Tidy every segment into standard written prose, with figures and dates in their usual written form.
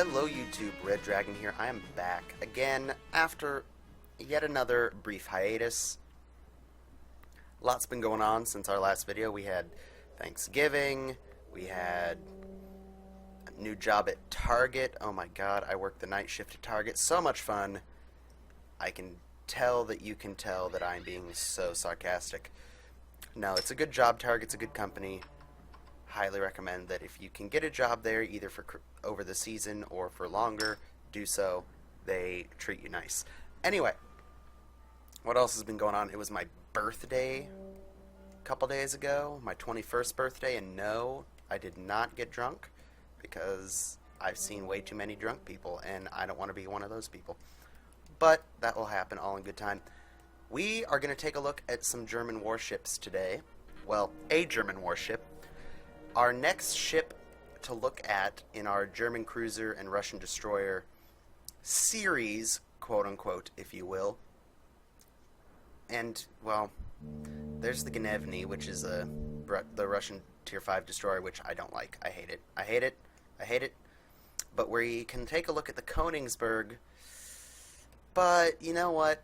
Hello YouTube, Red Dragon here. I am back again after yet another brief hiatus. Lots been going on since our last video. We had Thanksgiving, we had a new job at Target. Oh my god, I worked the night shift at Target. So much fun. I can tell that you can tell that I'm being so sarcastic. No, it's a good job. Target's a good company. Highly recommend that if you can get a job there, either for over the season or for longer, do so. They treat you nice. Anyway, what else has been going on? It was my birthday a couple days ago, my 21st birthday, and no, I did not get drunk because I've seen way too many drunk people, and I don't want to be one of those people. But that will happen all in good time. We are going to take a look at some German warships today. Well, a German warship. Our next ship to look at in our German cruiser and Russian destroyer series, quote-unquote, if you will. And, well, there's the Gnevny, which is the Russian Tier 5 destroyer, which I don't like. I hate it. I hate it. I hate it. But we can take a look at the Königsberg. But, you know what?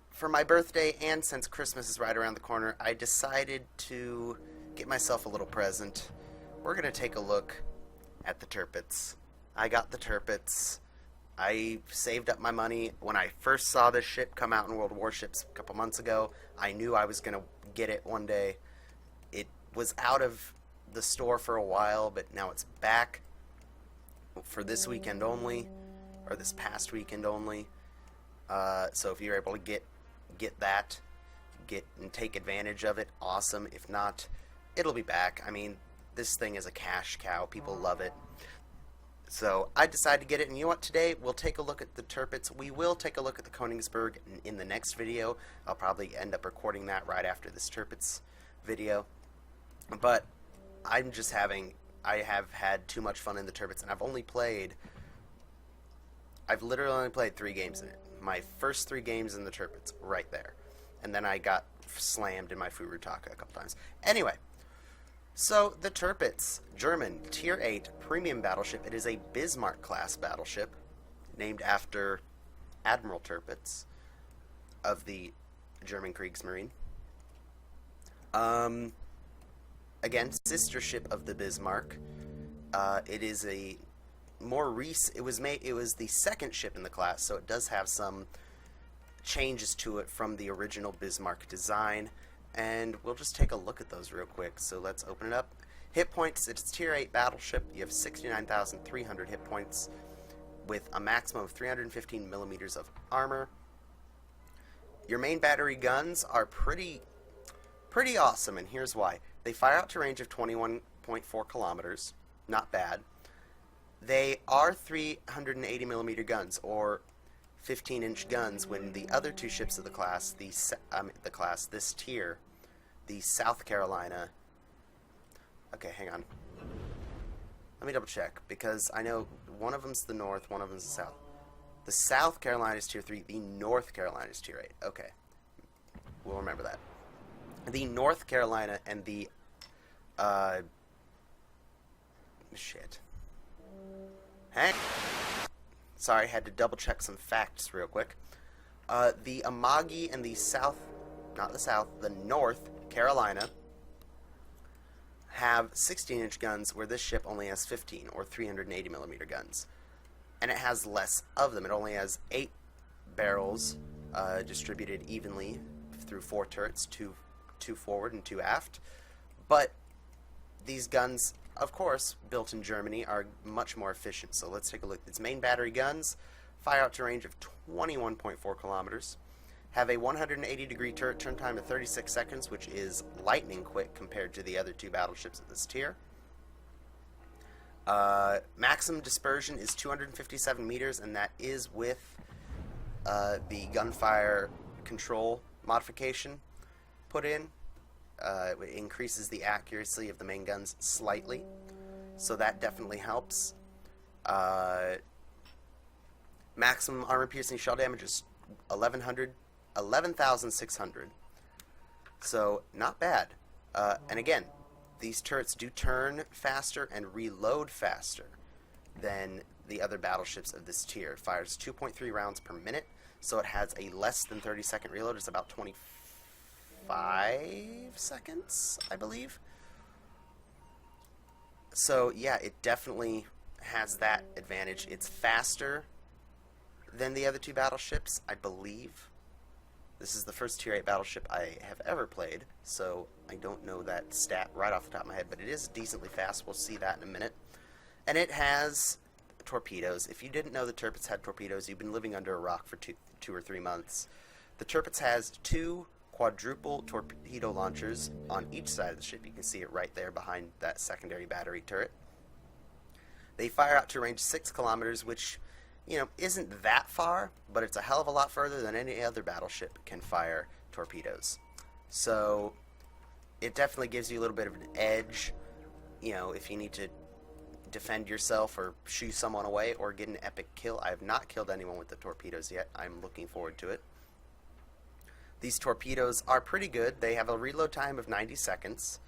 For my birthday, and since Christmas is right around the corner, I decided to get myself a little present. We're going to take a look at the Tirpitz. I got the Tirpitz. I saved up my money. When I first saw this ship come out in World Warships a couple months ago, I knew I was going to get it one day. It was out of the store for a while, but now it's back for this weekend only, or this past weekend only. So if you're able to get that, and take advantage of it, awesome. If not, it'll be back. I mean, this thing is a cash cow. People love it. So I decided to get it, and you know what? Today we'll take a look at the Tirpitz. We will take a look at the Königsberg in the next video. I'll probably end up recording that right after this Tirpitz video. But I have had too much fun in the Tirpitz, and I've literally only played 3 games in it. My first 3 games in the Tirpitz, right there. And then I got slammed in my Furutaka a couple times. Anyway, so the Tirpitz, German, Tier 8 premium battleship. It is a Bismarck-class battleship named after Admiral Tirpitz of the German Kriegsmarine. Again, sister ship of the Bismarck. It is a more recent. It was the second ship in the class, so it does have some changes to it from the original Bismarck design, and we'll just take a look at those real quick. So let's open it up. Hit points, it's a Tier 8 battleship. You have 69,300 hit points with a maximum of 315 millimeters of armor. Your main battery guns are pretty awesome, and here's why. They fire out to a range of 21.4 kilometers. Not bad. They are 380 millimeter guns, or 15-inch guns, when the other 2 ships of the class, this tier, the South Carolina. Okay, hang on. Let me double check, because I know one of them's the North, one of them's the South. The South Carolina is Tier 3, the North Carolina is Tier 8. Okay. We'll remember that. The North Carolina and the, shit. Hang. Sorry, had to double check some facts real quick. The Amagi and the the North Carolina have 16-inch guns, where this ship only has 15, or 380 millimeter guns. And it has less of them. It only has 8 barrels distributed evenly through 4 turrets, 2 forward and 2 aft. But these guns, of course, built in Germany, are much more efficient. So let's take a look. Its main battery guns fire out to a range of 21.4 kilometers, have a 180-degree turret turn time of 36 seconds, which is lightning quick compared to the other 2 battleships of this tier. Maximum dispersion is 257 meters, and that is with the gunfire control modification put in. It increases the accuracy of the main guns slightly, so that definitely helps. Maximum armor-piercing shell damage is 11,600. So, not bad. And again, these turrets do turn faster and reload faster than the other battleships of this tier. It fires 2.3 rounds per minute, so it has a less than 30-second reload. It's about 25 seconds, I believe. So, yeah, it definitely has that advantage. It's faster than the other two battleships, I believe. This is the first Tier 8 battleship I have ever played, so I don't know that stat right off the top of my head, but it is decently fast. We'll see that in a minute. And it has torpedoes. If you didn't know the Tirpitz had torpedoes, you've been living under a rock for two or 3 months. The Tirpitz has 2 quadruple torpedo launchers on each side of the ship. You can see it right there behind that secondary battery turret. They fire out to a range of 6 kilometers, which, you know, isn't that far, but it's a hell of a lot further than any other battleship can fire torpedoes. So it definitely gives you a little bit of an edge, you know, if you need to defend yourself or shoo someone away or get an epic kill. I have not killed anyone with the torpedoes yet. I'm looking forward to it. These torpedoes are pretty good. They have a reload time of 90 seconds.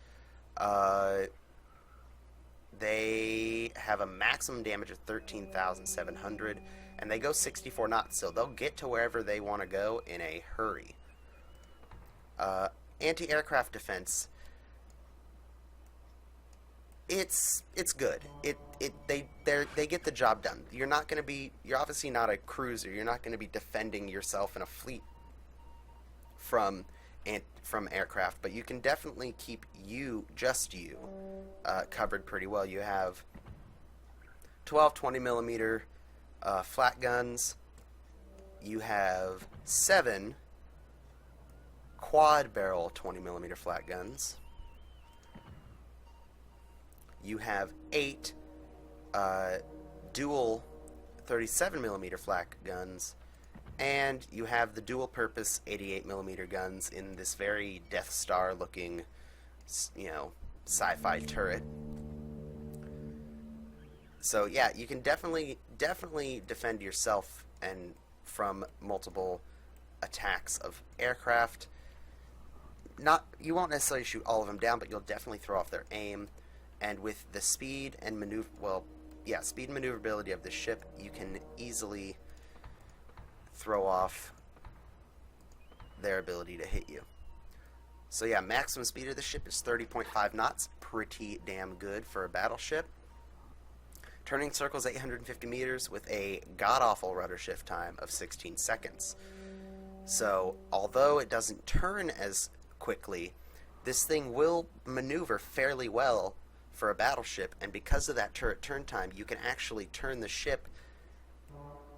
They have a maximum damage of 13,700, and they go 64 knots, so they'll get to wherever they want to go in a hurry. Anti-aircraft defense, it's good. They get the job done. You're obviously not a cruiser. You're not going to be defending yourself in a fleet from aircraft, but you can definitely keep just you covered pretty well. You have 12 20mm flat guns. You have 7 quad barrel 20mm flat guns. You have 8 dual 37mm flat guns. And you have the dual-purpose 88mm guns in this very Death Star-looking, you know, sci-fi turret. So yeah, you can definitely defend yourself and from multiple attacks of aircraft. You won't necessarily shoot all of them down, but you'll definitely throw off their aim. And with the speed and speed and maneuverability of the ship, you can easily throw off their ability to hit you. So yeah, maximum speed of the ship is 30.5 knots. Pretty damn good for a battleship. Turning circles 850 meters with a god-awful rudder shift time of 16 seconds. So, although it doesn't turn as quickly, this thing will maneuver fairly well for a battleship, and because of that turret turn time, you can actually turn the ship,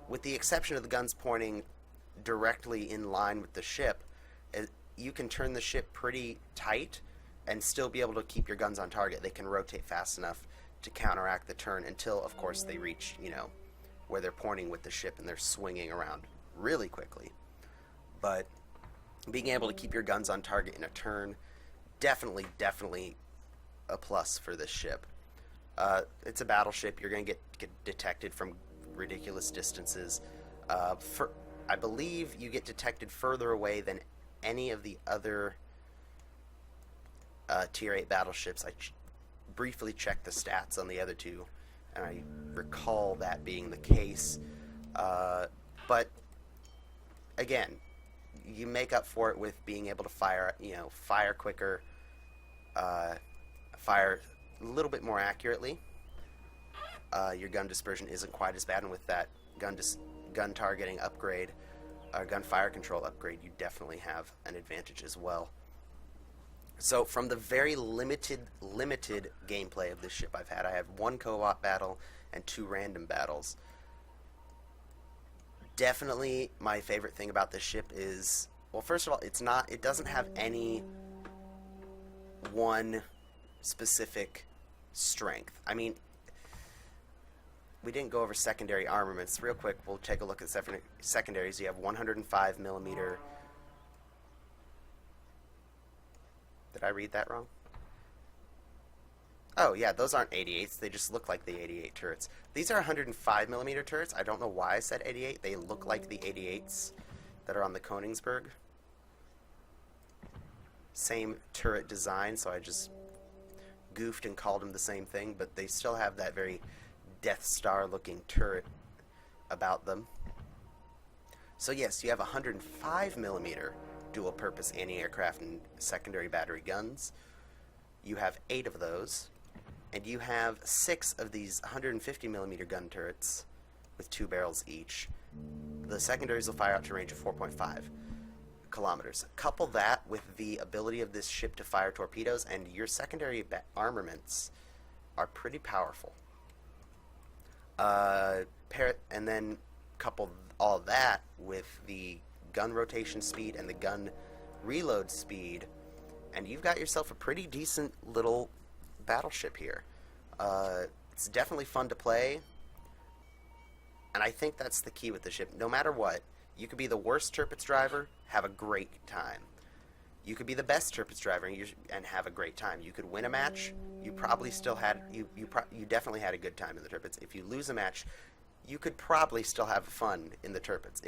with the exception of the guns pointing directly in line with the ship. You can turn the ship pretty tight and still be able to keep your guns on target. They can rotate fast enough to counteract the turn until, of course, they reach, you know, where they're pointing with the ship and they're swinging around really quickly. But being able to keep your guns on target in a turn, definitely a plus for this ship. It's a battleship. You're going to get detected from ridiculous distances. I believe you get detected further away than any of the other Tier 8 battleships. I briefly checked the stats on the other two, and I recall that being the case. But again, you make up for it with being able to fire quicker, fire a little bit more accurately. Your gun dispersion isn't quite as bad, and with that gun targeting upgrade, gun fire control upgrade, you definitely have an advantage as well. So from the very limited gameplay of this ship I've had, I have 1 co-op battle and 2 random battles. Definitely my favorite thing about this ship is, well, first of all, it doesn't have any one specific strength. I mean, we didn't go over secondary armaments. Real quick, we'll take a look at secondaries. You have 105 millimeter. Did I read that wrong? Oh, yeah, those aren't 88s. They just look like the 88 turrets. These are 105 millimeter turrets. I don't know why I said 88. They look like the 88s that are on the Königsberg. Same turret design, so I just goofed and called them the same thing, but they still have that very Death Star looking turret about them. So yes, you have 105mm dual purpose anti-aircraft and secondary battery guns. You have 8 of those, and you have 6 of these 150mm gun turrets with 2 barrels each. The secondaries will fire out to a range of 4.5 kilometers. Couple that with the ability of this ship to fire torpedoes, and your secondary armaments are pretty powerful. And then couple all that with the gun rotation speed and the gun reload speed, and you've got yourself a pretty decent little battleship here. It's definitely fun to play, and I think that's the key with the ship. No matter what, you could be the worst Tirpitz driver, have a great time. You could be the best Tirpitz driver and have a great time. You could win a match. You probably still had you definitely had a good time in the Tirpitz. If you lose a match, you could probably still have fun in the Tirpitz.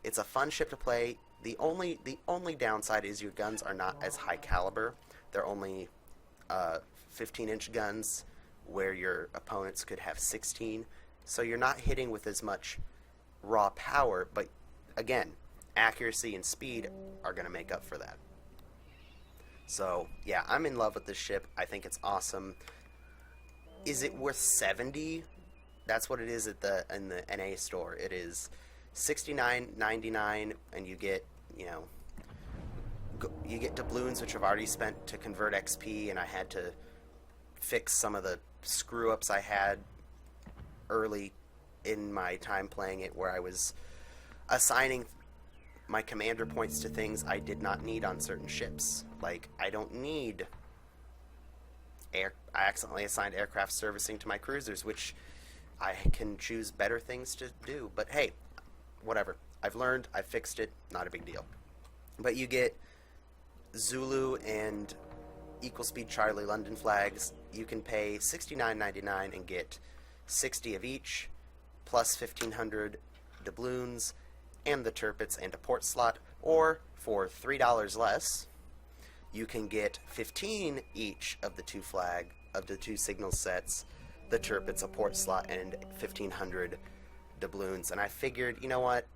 It's a fun ship to play. The only downside is your guns are not as high caliber. They're only 15-inch guns, where your opponents could have 16. So you're not hitting with as much raw power, but again, accuracy and speed are going to make up for that. So yeah, I'm in love with this ship. I think it's awesome. Is it worth 70? That's what it is in the NA store. It is $69.99, and you get you get doubloons, which I've already spent to convert XP, and I had to fix some of the screw ups I had early in my time playing it, where I was assigning my commander points to things I did not need on certain ships. Like, I don't need I accidentally assigned aircraft servicing to my cruisers, which I can choose better things to do. But hey, whatever. I've learned, I've fixed it, not a big deal. But you get Zulu and Equal Speed Charlie London flags. You can pay $69.99 and get 60 of each, plus 1,500 doubloons, and the Tirpitz and a port slot. Or, for $3 less, you can get 15 each of the two signal sets, the Tirpitz, a port slot, and 1,500 doubloons. And I figured, you know what,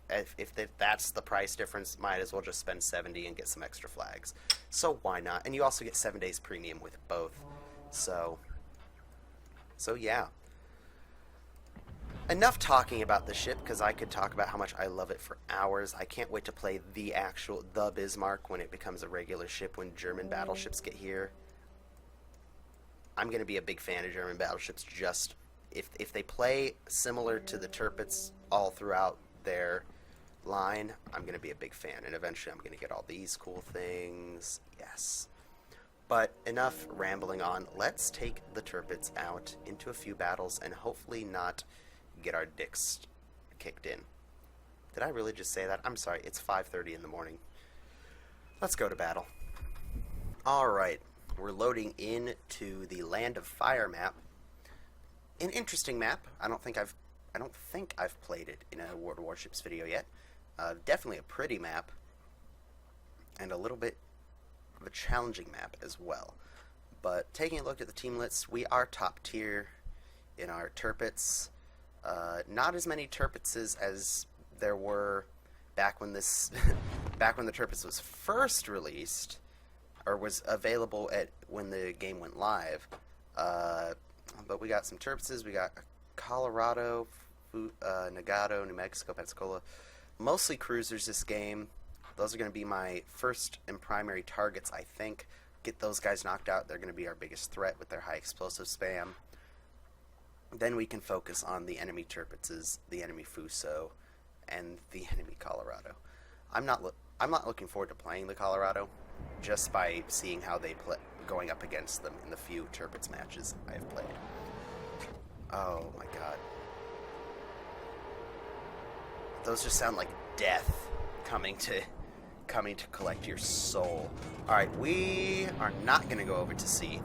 if that's the price difference, might as well just spend 70 and get some extra flags. So why not? And you also get 7 days premium with both. So yeah. Enough talking about the ship, because I could talk about how much I love it for hours. I can't wait to play the Bismarck when it becomes a regular ship, when German battleships get here. I'm going to be a big fan of German battleships, just if they play similar to the Tirpitz all throughout their line, I'm going to be a big fan, and eventually I'm going to get all these cool things. Yes. But enough rambling on. Let's take the Tirpitz out into a few battles and hopefully not get our dicks kicked in. Did I really just say that? I'm sorry. It's 5:30 in the morning. Let's go to battle. Alright. We're loading into the Land of Fire map. An interesting map. I don't think I've played it in a World of Warships video yet. Definitely a pretty map, and a little bit of a challenging map as well. But taking a look at the team list, we are top tier in our Tirpitz. Not as many Tirpitzes as there were back when this back when the Tirpitz was first released, or was available when the game went live. But we got some Tirpitzes. We got Colorado, Nagato, New Mexico, Pensacola. Mostly cruisers this game. Those are going to be my first and primary targets, I think. Get those guys knocked out. They're going to be our biggest threat with their high explosive spam. Then we can focus on the enemy Tirpitzes, the enemy Fuso, and the enemy Colorado. I'm not looking forward to playing the Colorado, just by seeing how they play, going up against them in the few Tirpitz matches I have played. Oh my god. Those just sound like death coming to collect your soul. Alright, we are not going to go over to sea.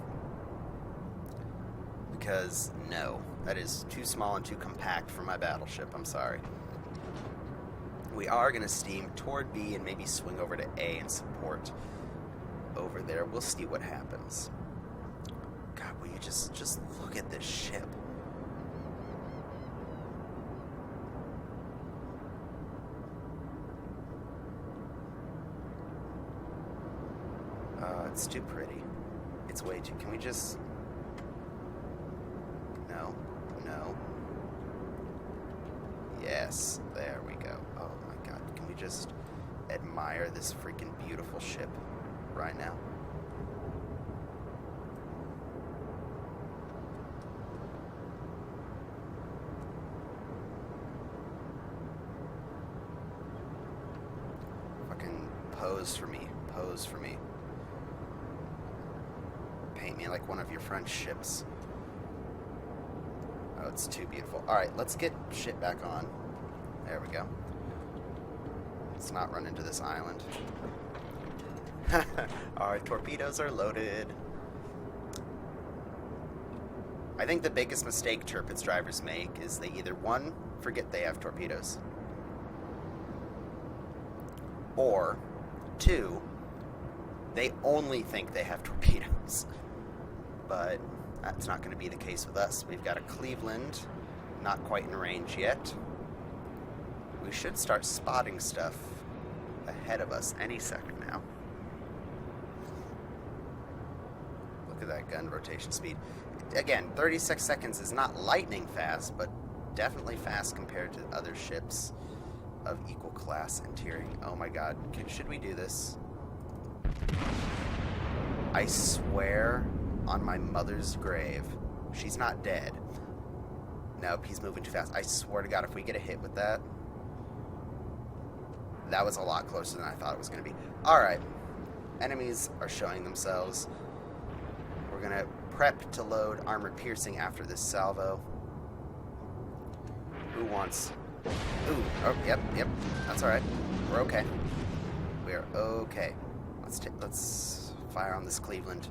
Because, no. That is too small and too compact for my battleship. I'm sorry. We are going to steam toward B and maybe swing over to A and support over there. We'll see what happens. God, will you just look at this ship? It's too pretty. It's way too... Can we just... No. No. Yes. There we go. Oh my god. Can we just admire this freaking beautiful ship right now? Fucking pose for me. Pose for me. Paint me like one of your French ships. Oh, it's too beautiful. Alright, let's get shit back on. There we go. Let's not run into this island. Our torpedoes are loaded. I think the biggest mistake Tirpitz drivers make is they either, one, forget they have torpedoes, or, two, they only think they have torpedoes. But that's not going to be the case with us. We've got a Cleveland, not quite in range yet. We should start spotting stuff ahead of us any second now. Look at that gun rotation speed. Again, 36 seconds is not lightning fast, but definitely fast compared to other ships of equal class and tiering. Oh my god, should we do this? I swear on my mother's grave, she's not dead. Nope, he's moving too fast. I swear to god, if we get a hit with that... That was a lot closer than I thought it was going to be. Alright. Enemies are showing themselves. We're going to prep to load armor piercing after this salvo. Who wants... Ooh, oh, yep. That's alright. We're okay. We are okay. Let's fire on this Cleveland.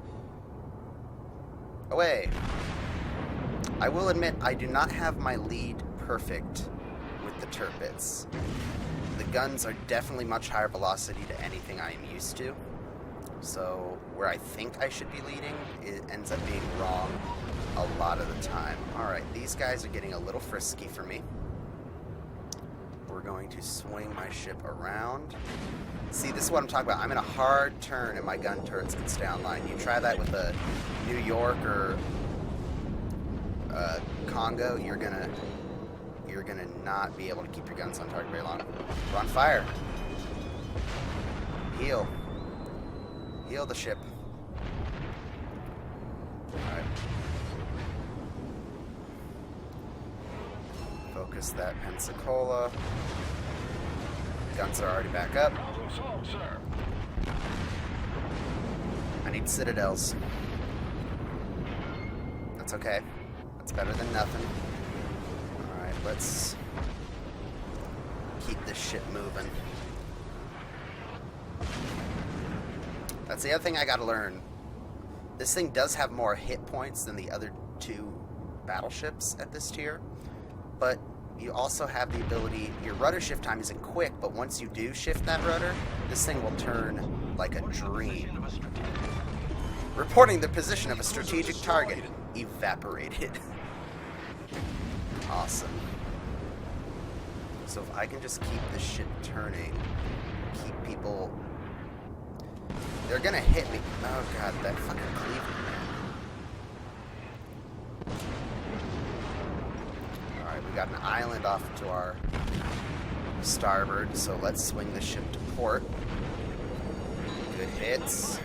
Away! I will admit, I do not have my lead perfect with the Tirpitz. The guns are definitely much higher velocity to anything I am used to. So, where I think I should be leading, it ends up being wrong a lot of the time. Alright, these guys are getting a little frisky for me. We're going to swing my ship around. See, this is what I'm talking about. I'm in a hard turn and my gun turrets can stay online. You try that with a New York or Congo, you're gonna not be able to keep your guns on target very long. We're on fire. Heal. Heal the ship. Alright. Focus that Pensacola. Guns are already back up. I need citadels. That's okay. That's better than nothing. Alright, let's keep this shit moving. That's the other thing I gotta learn. This thing does have more hit points than the other two battleships at this tier, but you also have the ability, your rudder shift time isn't quick, but once you do shift that rudder, this thing will turn like a dream. Reporting the position of a strategic target. Evaporated. Awesome. So if I can just keep this shit turning, keep people... They're gonna hit me. Oh god, that fucking Cleveland, man. Alright, we got an island off to our starboard, so let's swing the ship to port. Good hits.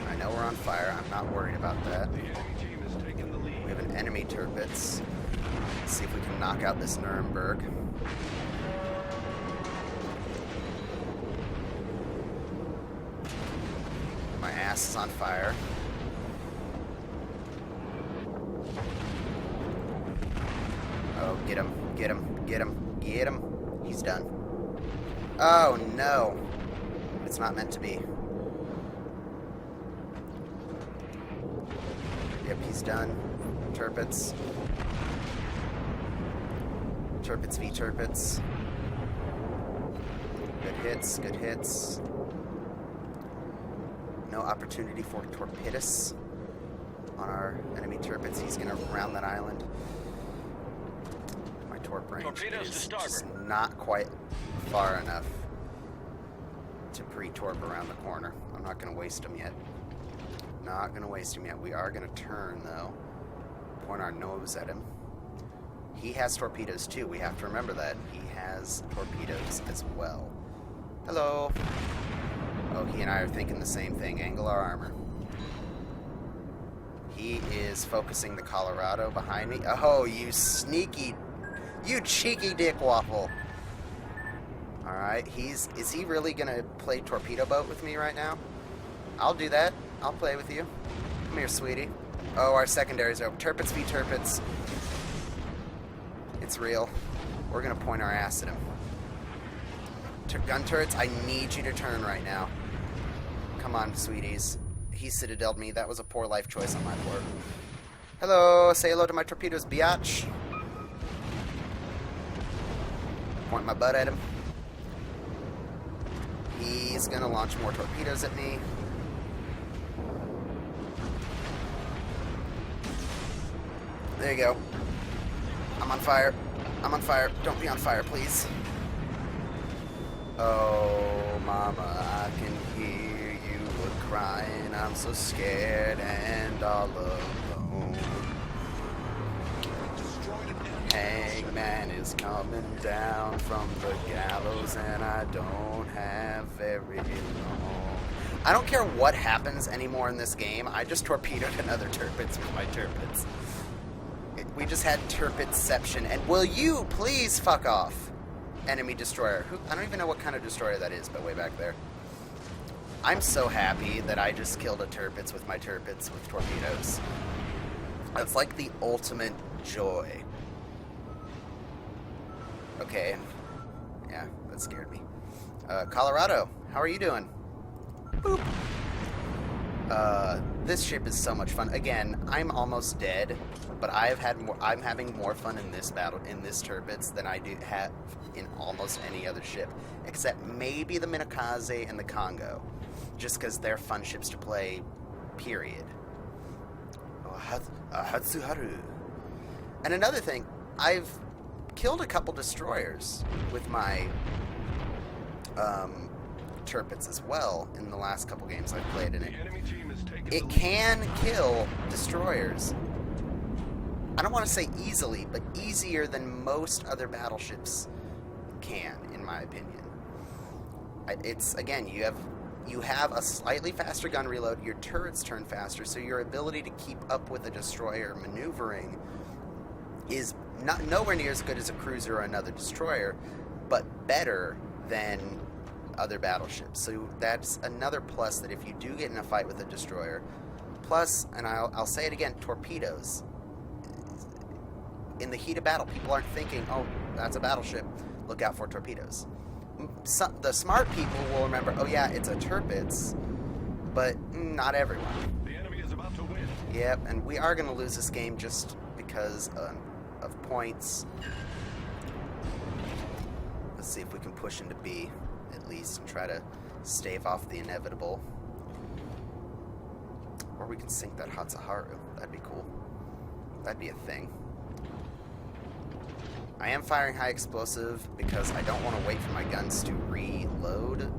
I know we're on fire, I'm not worried about that. We have an enemy Tirpitz. Let's see if we can knock out this Nuremberg. My ass is on fire. Oh, get him, get him, get him, get him. He's done. Oh, no. It's not meant to be. Yep, he's done. Tirpitz. Tirpitz v. Tirpitz. Good hits, good hits. No opportunity for torpedoes. on our enemy Tirpitz. He's going to round that island. My torp range is just not quite far enough to pre-torp around the corner. I'm not going to waste them yet. Not going to waste him yet. We are going to turn, though. Point our nose at him. He has torpedoes, too. We have to remember that. He has torpedoes as well. Hello. Oh, he and I are thinking the same thing. Angle our armor. He is focusing the Colorado behind me. Oh, you sneaky... You cheeky dick waffle. Alright, is he really going to play torpedo boat with me right now? I'll do that. I'll play with you. Come here, sweetie. Oh, our secondaries are over. Tirpitz v. Tirpitz. It's real. We're going to point our ass at him. Gun turrets, I need you to turn right now. Come on, sweeties. He citadeled me. That was a poor life choice on my part. Hello. Say hello to my torpedoes, biatch. Point my butt at him. He's going to launch more torpedoes at me. There you go. I'm on fire. I'm on fire. Don't be on fire, please. Oh, mama, I can hear you crying. I'm so scared and all alone. Hangman is coming down from the gallows, and I don't have very long. I don't care what happens anymore in this game. I just torpedoed another Tirpitz with my Tirpitz. We just had Tirpitzception. And will you please fuck off? Enemy destroyer. I don't even know what kind of destroyer that is, but way back there. I'm so happy that I just killed a Tirpitz with my Tirpitz with torpedoes. That's like the ultimate joy. Okay. Yeah, that scared me. Colorado, how are you doing? Boop. This ship is so much fun. Again, I'm almost dead, but I'm having more fun in this battle, in this Tirpitz, than I do have in almost any other ship, except maybe the Minakaze and the Congo, just because they're fun ships to play, period. Hatsuharu. And another thing, I've killed a couple destroyers with my Tirpitz as well in the last couple games I've played in it. It can kill destroyers. I don't want to say easily, but easier than most other battleships can, in my opinion. It's, again, you have a slightly faster gun reload, your turrets turn faster, so your ability to keep up with a destroyer maneuvering is nowhere near as good as a cruiser or another destroyer, but better than other battleships. So that's another plus, that if you do get in a fight with a destroyer, plus, and I'll say it again, torpedoes. In the heat of battle, people aren't thinking, oh, that's a battleship, look out for torpedoes. The smart people will remember, oh yeah, it's a Tirpitz, but not everyone. The enemy is about to win. Yep, and we are going to lose this game just because of points. Let's see if we can push into B, at least, and try to stave off the inevitable. Or we can sink that Hatsuharu. That'd be cool. That'd be a thing. I am firing high explosive because I don't want to wait for my guns to reload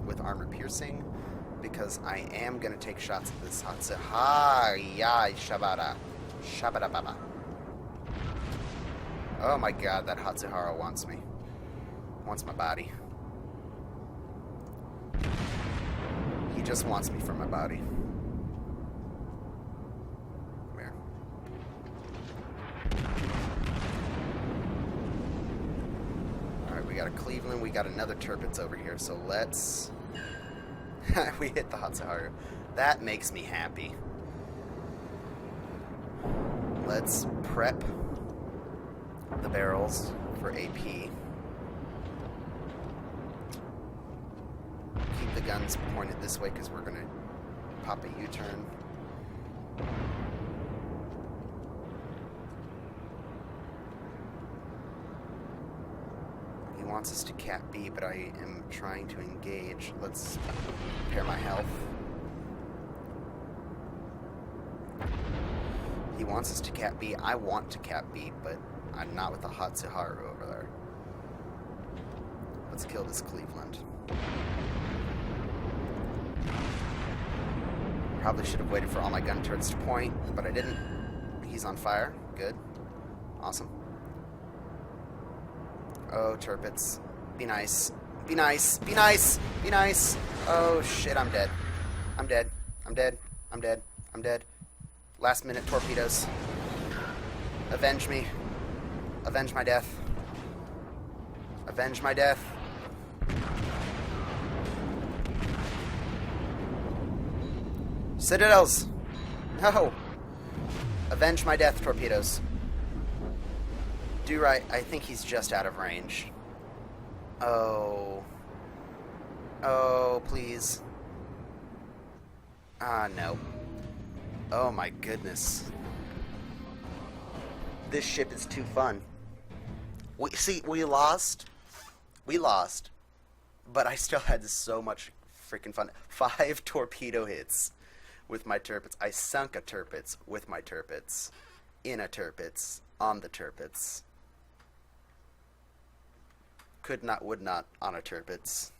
with armor piercing, because I am going to take shots at this Hatsuharu. Shabada. Shabada baba. Oh my god, that Hatsuharu wants me. Wants my body. He just wants me for my body. Come here. Alright, we got a Cleveland, we got another Tirpitz over here, so let's... we hit the Hatsuharu. That makes me happy. Let's prep the barrels for AP. Keep the guns pointed this way because we're going to pop a U-turn. He wants us to cap B, but I am trying to engage. Let's repair my health. He wants us to cap B. I want to cap B, but I'm not with the Hatsuharu over there. Let's kill this Cleveland. Probably should have waited for all my gun turrets to point, but I didn't. He's on fire. Good. Awesome. Oh, Tirpitz. Be nice. Be nice. Be nice. Be nice. Oh, shit, I'm dead. I'm dead. I'm dead. I'm dead. I'm dead. Last minute torpedoes. Avenge me. Avenge my death. Avenge my death. Citadels! No! Avenge my death, torpedoes. Do right. I think he's just out of range. Oh. Oh, please. Ah, no. Oh my goodness. This ship is too fun. We lost. We lost. But I still had so much freaking fun. 5 torpedo hits with my Tirpitz. I sunk a Tirpitz with my Tirpitz. In a Tirpitz. On the Tirpitz. Could not, would not on a Tirpitz.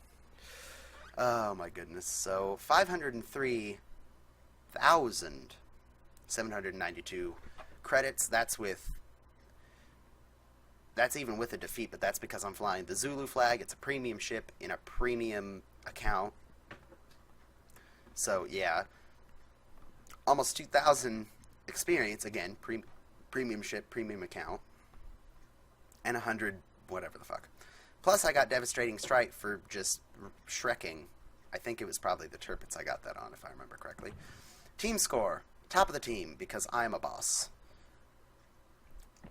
Oh my goodness. So 503,792 credits. That's even with a defeat, but that's because I'm flying the Zulu flag. It's a premium ship in a premium account. So yeah, almost 2,000 experience again. Premium ship, premium account, and 100 whatever the fuck. Plus, I got Devastating Strike for just shrekking. I think it was probably the Tirpitz I got that on, if I remember correctly. Team score. Top of the team, because I'm a boss.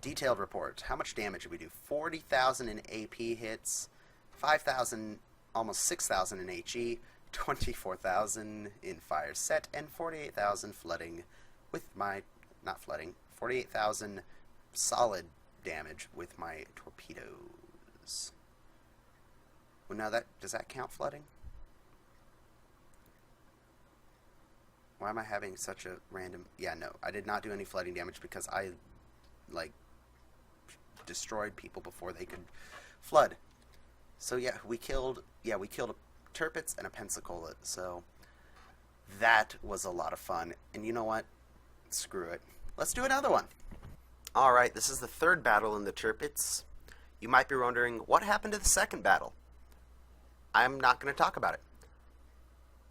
Detailed report. How much damage did we do? 40,000 in AP hits, 5,000, almost 6,000 in HE, 24,000 in fire set, and 48,000 flooding with my... not flooding. 48,000 solid damage with my torpedoes. Well, now does that count flooding? Why am I having such a random... Yeah, no, I did not do any flooding damage because I, like, destroyed people before they could flood. So, yeah, we killed a Tirpitz and a Pensacola, so that was a lot of fun. And you know what? Screw it. Let's do another one. Alright, this is the third battle in the Tirpitz. You might be wondering, what happened to the second battle? I'm not going to talk about it.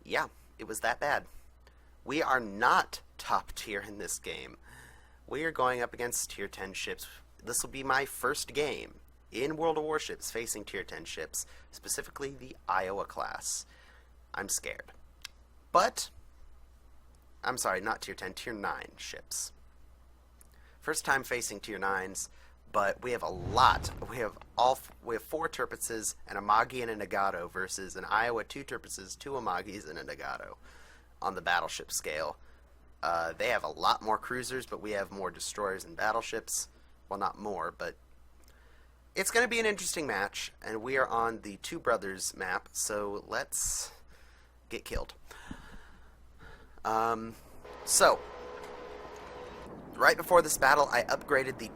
Yeah, it was that bad. We are not top tier in this game. We are going up against tier 10 ships. This will be my first game in World of Warships facing tier 10 ships, specifically the Iowa class. I'm scared. But, I'm sorry, not tier 10, tier 9 ships. First time facing tier 9s, but we have a lot. We have 4 Tirpitzes, an Amagi, and a Nagato versus an Iowa, 2 Tirpitzes, 2 Amagis, and a Nagato on the battleship scale. They have a lot more cruisers, but we have more destroyers and battleships. Well, not more, but it's going to be an interesting match, and we are on the Two Brothers map, so let's get killed. So, right before this battle, I upgraded the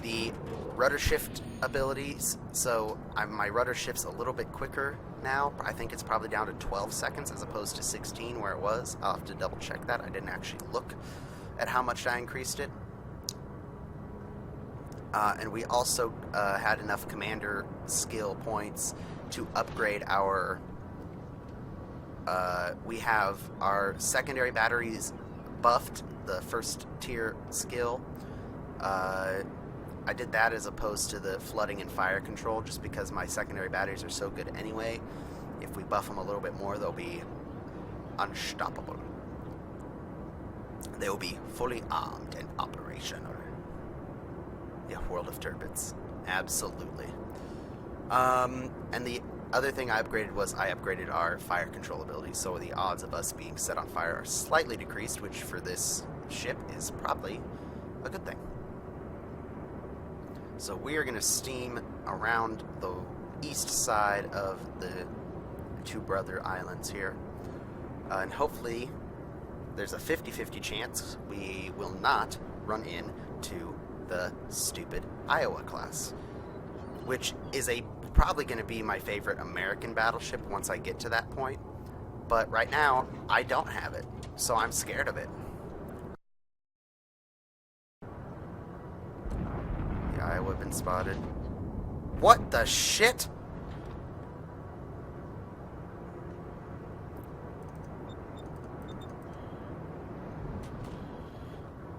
the rudder shift abilities, so my rudder shift's a little bit quicker now. I think it's probably down to 12 seconds as opposed to 16 where it was. I'll have to double check that. I didn't actually look at how much I increased it. And we also had enough commander skill points to upgrade our... we have our secondary batteries buffed, the first tier skill. I did that as opposed to the flooding and fire control just because my secondary batteries are so good anyway. If we buff them a little bit more, they'll be unstoppable. They will be fully armed and operational. Yeah, World of Tirpitz. Absolutely. And the other thing I upgraded was I upgraded our fire control ability, so the odds of us being set on fire are slightly decreased, which for this ship is probably a good thing. So we are going to steam around the east side of the Two Brother Islands here, and hopefully there's a 50-50 chance we will not run into the stupid Iowa class, which is probably going to be my favorite American battleship once I get to that point. But right now, I don't have it, so I'm scared of it. The Iowa been spotted. What the shit?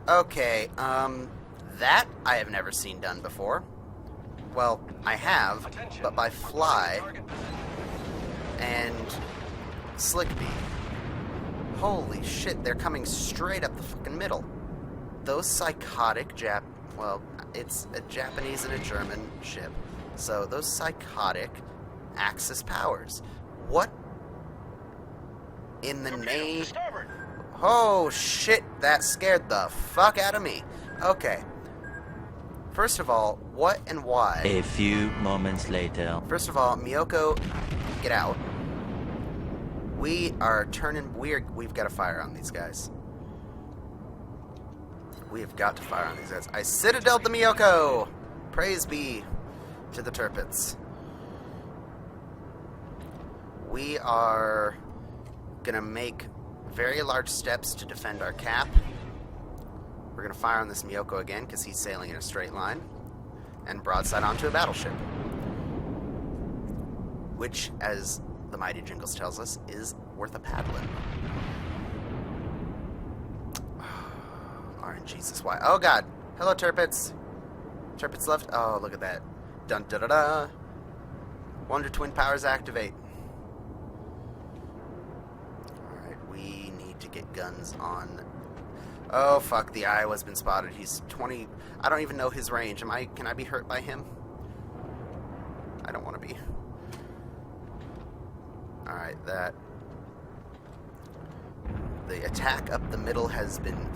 Okay, that I have never seen done before. Well, I have, but by Fly and Slickbee. Holy shit, they're coming straight up the fucking middle. Those psychotic well, it's a Japanese and a German ship. So those psychotic Axis powers. What in the name? Oh shit, that scared the fuck out of me. Okay. First of all, what and why? A few moments later. First of all, Miyoko, get out. We are turning we've got to fire on these guys. We have got to fire on these guys. I citadeled the Miyoko! Praise be to the Tirpitz. We are gonna make very large steps to defend our cap. We're going to fire on this Miyoko again because he's sailing in a straight line and broadside onto a battleship, which, as the Mighty Jingles tells us, is worth a paddling. RNGesus, why? Oh god! Hello, Tirpitz. Tirpitz left. Oh, look at that. Dun da da da. Wonder Twin powers activate. Get guns on. Oh fuck, the Iowa's been spotted. He's 20. I don't even know his range. Can I be hurt by him? I don't want to be. Alright, the attack up the middle has been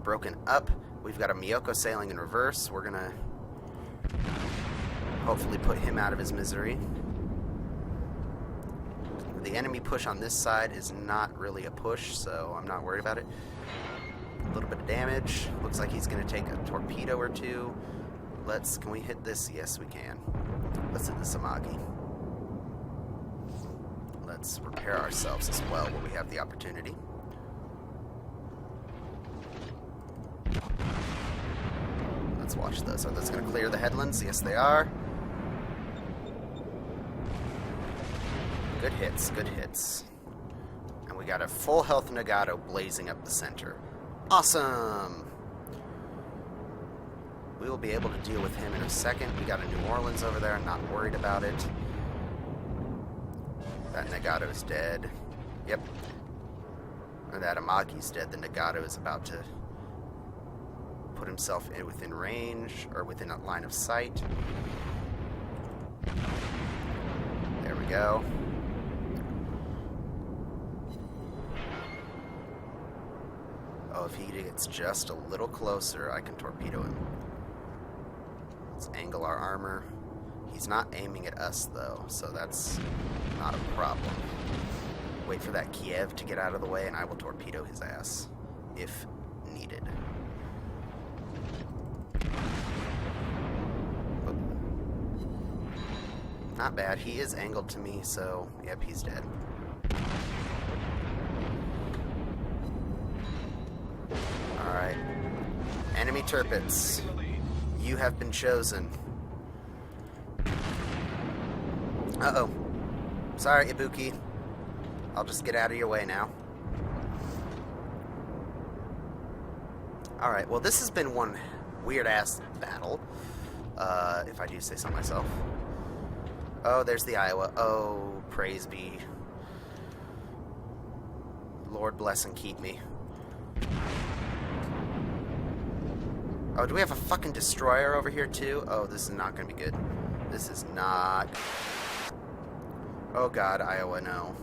broken up. We've got a Miyoko sailing in reverse. We're gonna hopefully put him out of his misery. The enemy push on this side is not really a push, so I'm not worried about it. A little bit of damage. Looks like he's going to take a torpedo or two. Can we hit this? Yes, we can. Let's hit the Samagi. Let's repair ourselves as well where we have the opportunity. Let's watch those. Are those going to clear the headlands? Yes, they are. Good hits, good hits. And we got a full health Nagato blazing up the center. Awesome! We will be able to deal with him in a second. We got a New Orleans over there. I'm not worried about it. That Nagato's dead. Yep. And that Amagi's dead. The Nagato is about to put himself within range, or within a line of sight. There we go. Oh, if he gets just a little closer, I can torpedo him. Let's angle our armor. He's not aiming at us, though, so that's not a problem. Wait for that Kiev to get out of the way, and I will torpedo his ass, if needed. But not bad. He is angled to me, so, yep, he's dead. Alright. Enemy Tirpitz, you have been chosen. Uh-oh. Sorry, Ibuki. I'll just get out of your way now. Alright, well this has been one weird-ass battle. If I do say so myself. Oh, there's the Iowa. Oh, praise be. Lord bless and keep me. Oh, do we have a fucking destroyer over here, too? Oh, this is not gonna be good. This is not... Oh, God, Iowa, no.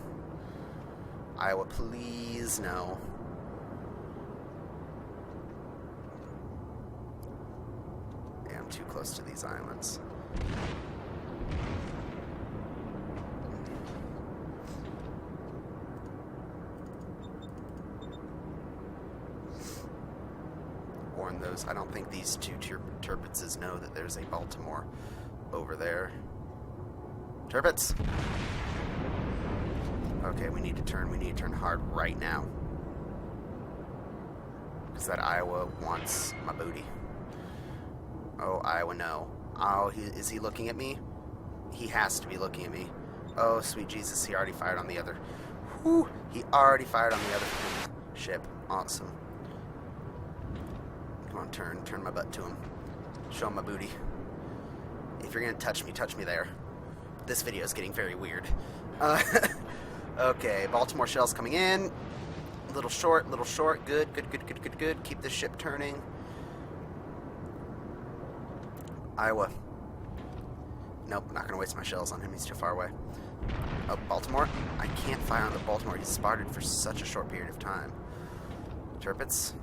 Iowa, please, no. Yeah, I'm too close to these islands. disarm those. I don't think these two Tirpitzes know that there's a Baltimore over there. Tirpitz! Okay, we need to turn. We need to turn hard right now. Because that Iowa wants my booty. Oh, Iowa, no. Oh, is he looking at me? He has to be looking at me. Oh, sweet Jesus, he already fired on the other. Whew, he already fired on the other ship. Awesome. Come on, turn my butt to him. Show him my booty. If you're gonna touch me there. This video is getting very weird. Okay, Baltimore shells coming in. Little short. Good. Keep this ship turning. Iowa. Nope, not gonna waste my shells on him. He's too far away. Oh, Baltimore? I can't fire on the Baltimore. He's spotted for such a short period of time. Tirpitz.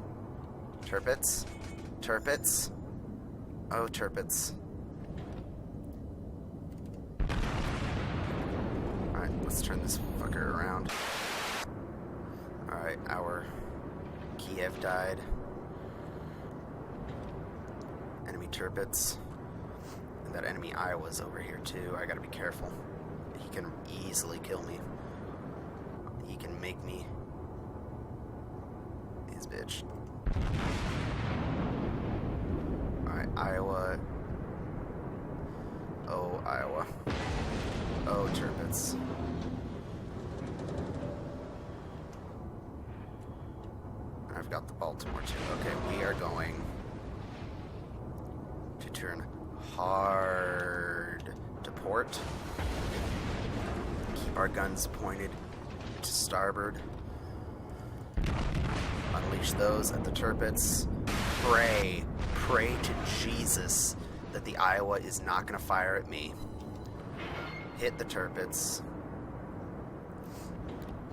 Oh, Tirpitz. Alright, let's turn this fucker around. Alright, our Kiev died. Enemy Tirpitz. And that enemy Iowa's over here too. I gotta be careful. He can easily kill me. He can make me his bitch. Alright, Iowa. Oh, Iowa. Oh, Tirpitz. I've got the Baltimore too. Okay, we are going to turn hard to port. Keep our guns pointed to starboard. Unleash those at the Tirpitz. Pray to Jesus that the Iowa is not going to fire at me. Hit the Tirpitz.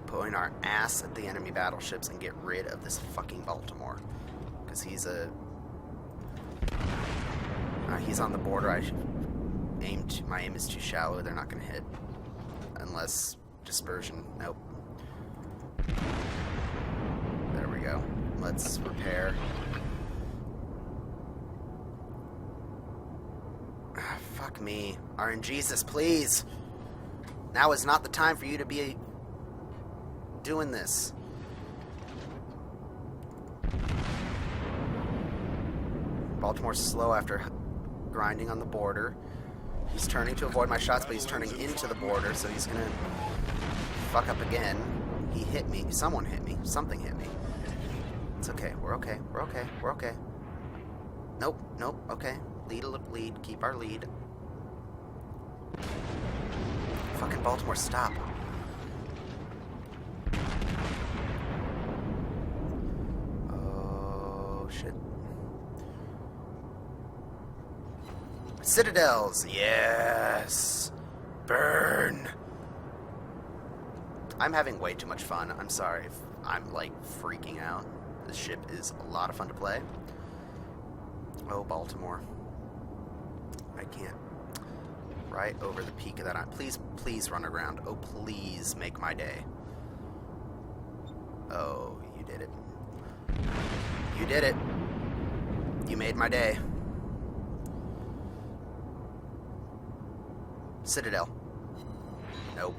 Putting our ass at the enemy battleships and get rid of this fucking Baltimore. Because he's on the border. My aim is too shallow. They're not going to hit. Unless dispersion. Nope. There we go. Let's repair. Fuck me. RNGesus, please. Now is not the time for you to be doing this. Baltimore's slow after grinding on the border. He's turning to avoid my shots, but he's turning into the border, so he's gonna fuck up again. He hit me. Someone hit me. Something hit me. It's okay. We're okay. Nope. Okay. Lead. Keep our lead. Fucking Baltimore, stop. Oh, shit. Citadels, yes! Burn! I'm having way too much fun. I'm sorry if I'm, like, freaking out. This ship is a lot of fun to play. Oh, Baltimore. I can't. Right over the peak of that island. Please run aground. Oh, please make my day. Oh, you did it. You did it. You made my day. Citadel. Nope.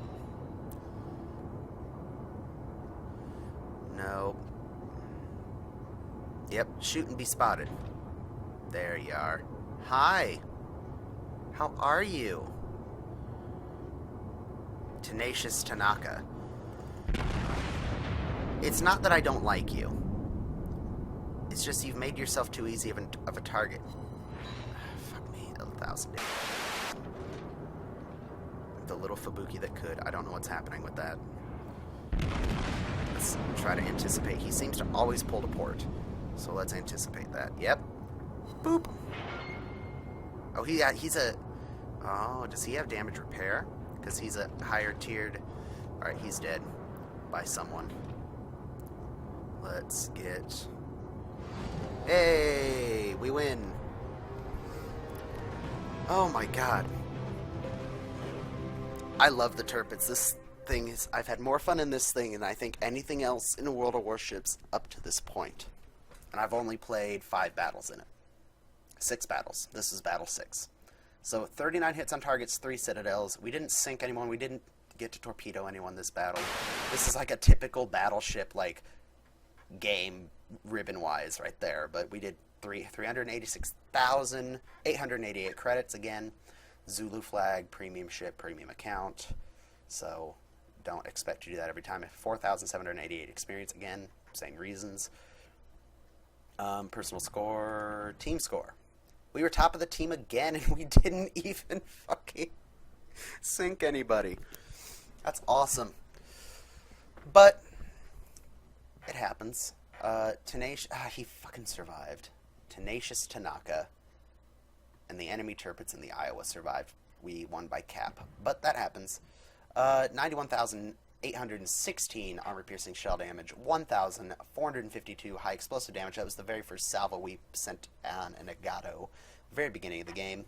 Nope. Yep, shoot and be spotted. There you are. Hi. How are you? Tenacious Tanaka. It's not that I don't like you. It's just you've made yourself too easy of a target. Fuck me, 1,000 days. The little Fubuki that could. I don't know what's happening with that. Let's try to anticipate. He seems to always pull to port. So let's anticipate that. Yep. Boop. Oh, he's a... Oh, does he have damage repair? Because he's a higher tiered... Alright, he's dead. By someone. Let's get... Hey! We win! Oh my god. I love the Tirpitz. This thing is... I've had more fun in this thing than I think anything else in World of Warships up to this point. and I've only played 5 battles in it. 6 battles. This is battle 6. So 39 hits on targets, 3 citadels. We didn't sink anyone. We didn't get to torpedo anyone this battle. This is like a typical Battleship like game ribbon-wise right there. But we did 386,888 credits again. Zulu flag, premium ship, premium account. So don't expect to do that every time. 4,788 experience again. Same reasons. Personal score, team score. We were top of the team again, and we didn't even fucking sink anybody. That's awesome. But it happens. He fucking survived. Tenacious Tanaka and the enemy Tirpitz in the Iowa survived. We won by cap, but that happens. 91,816 armor-piercing shell damage, 1,452 high explosive damage. That was the very first salvo we sent on an Agato, very beginning of the game.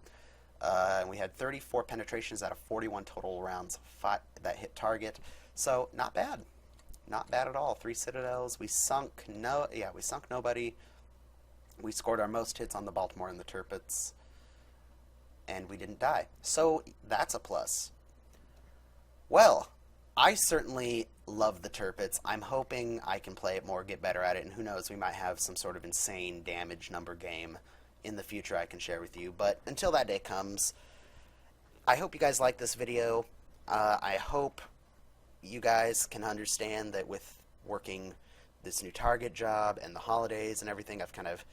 And we had 34 penetrations out of 41 total rounds that hit target. So not bad, not bad at all. 3 citadels. We sunk nobody. We scored our most hits on the Baltimore and the Tirpitz, and we didn't die. So that's a plus. Well, I certainly love the Tirpitz. I'm hoping I can play it more, get better at it, and who knows, we might have some sort of insane damage number game in the future I can share with you. But until that day comes, I hope you guys like this video. I hope you guys can understand that with working this new Target job and the holidays and everything, I've kind of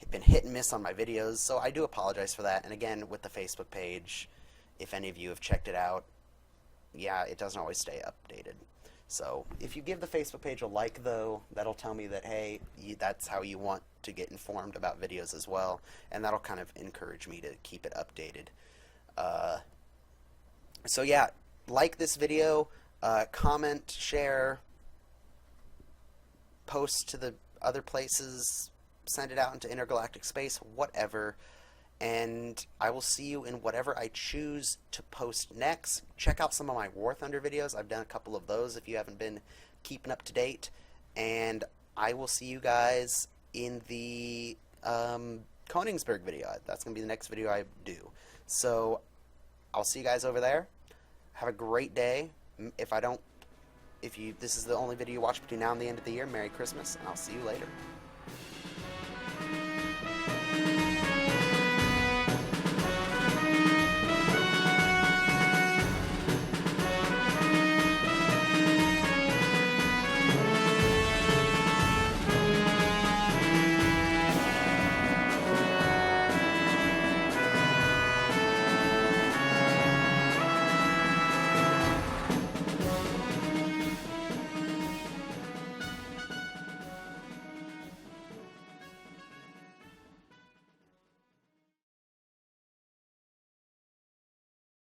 been hit and miss on my videos, so I do apologize for that. And again, with the Facebook page, if any of you have checked it out, yeah, it doesn't always stay updated. So if you give the Facebook page a like, though, that'll tell me that, hey, that's how you want to get informed about videos as well, and that'll kind of encourage me to keep it updated. So yeah, like this video, comment, share, post to the other places, send it out into intergalactic space, whatever. And I will see you in whatever I choose to post next. Check out some of my War Thunder videos. I've done a couple of those if you haven't been keeping up to date. And I will see you guys in the Königsberg video. That's going to be the next video I do. So I'll see you guys over there. Have a great day. If this is the only video you watch between now and the end of the year, Merry Christmas, and I'll see you later.